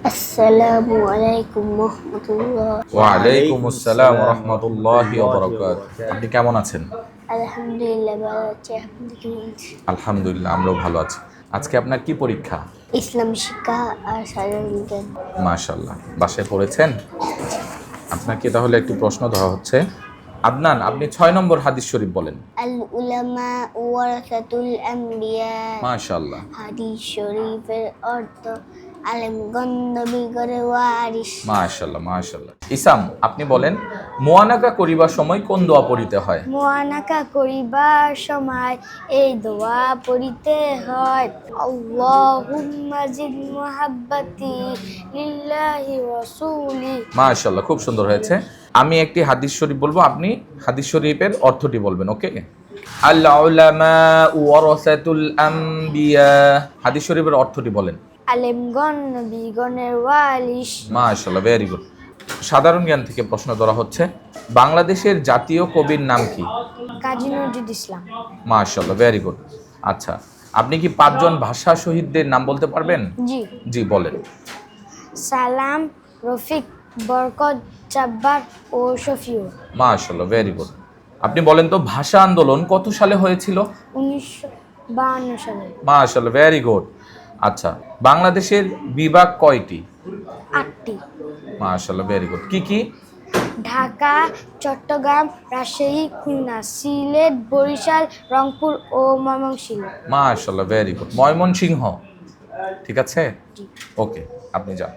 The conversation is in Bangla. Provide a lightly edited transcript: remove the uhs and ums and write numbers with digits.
আসসালামু আলাইকুম রহমতুল্লাহ। ওয়ালাইকুম আসসালাম ওয়া রাহমাতুল্লাহি ওয়া বারাকাতুহু। আপনি কেমন আছেন? আলহামদুলিল্লাহ ভালো আছি। আপনি কেমন আছেন? আলহামদুলিল্লাহ, আমরাও ভালো আছি। আজকে আপনার কি পরীক্ষা? ইসলাম শিক্ষা আর সাধারণ জ্ঞান। মাশাআল্লাহ, বাসায় পড়েছেন? আপনাকে তাহলে একটি প্রশ্ন দেওয়া হচ্ছে। আদনান, আপনি ৬ নম্বর হাদিস শরীফ বলেন। আল উলামা ওয়ারাসাতুল আম্বিয়া। মাশাআল্লাহ। হাদিস শরীফের অর্থ আলেমগণ নবীগণের ওয়ারিস। মাশাআল্লাহ মাশাআল্লাহ। ইসাম, আপনি বলেন মুআনাকা করিবার সময় কোন দোয়া পড়িতে হয়? মুআনাকা করিবার সময় এই দোয়া পড়িতে হয়, আল্লাহুম্মা জিদ মুহাব্বাতি লিল্লাহি ওয়া রাসূলি। মাশাআল্লাহ, খুব সুন্দর হয়েছে। আমি একটি হাদিস শরীফ বলবো, আপনি হাদিস শরীফের অর্থটি বলবেন, ওকে? আল উলামা ওয়ারাসাতুল আম্বিয়া, হাদিস শরীফের অর্থটি বলেন। আলেমগণ নবীগণের ওয়ারিস। মাশাআল্লাহ, ভেরি গুড। সাধারণ জ্ঞান থেকে প্রশ্ন ধরা হচ্ছে। বাংলাদেশের জাতীয় কবির নাম কি? কাজী নজরুল ইসলাম। মাশাআল্লাহ, ভেরি গুড। আচ্ছা, আপনি কি ৫ জন ভাষা শহীদদের নাম বলতে পারবেন? জি। জি, বলেন। সালাম, রফিক, বরকত, জাব্বার ও শফিউর। মাশাআল্লাহ, ভেরি গুড। আপনি বলেন তো ভাষা আন্দোলন কত সালে হয়েছিল? 1952 সালে। মাশাআল্লাহ, ভেরি গুড। আচ্ছা, বাংলাদেশের বিভাগ কয়টি? 8টি। মাশাআল্লাহ, ভেরি গুড। কি কি? ঢাকা, চট্টগ্রাম, রাজশাহী, খুলনা, সিলেট, বরিশাল, রংপুর ও ময়মনসিংহ। মাশাআল্লাহ, ভেরি গুড। ময়মনসিংহ, ঠিক আছে? জি। ওকে, আপনি যান।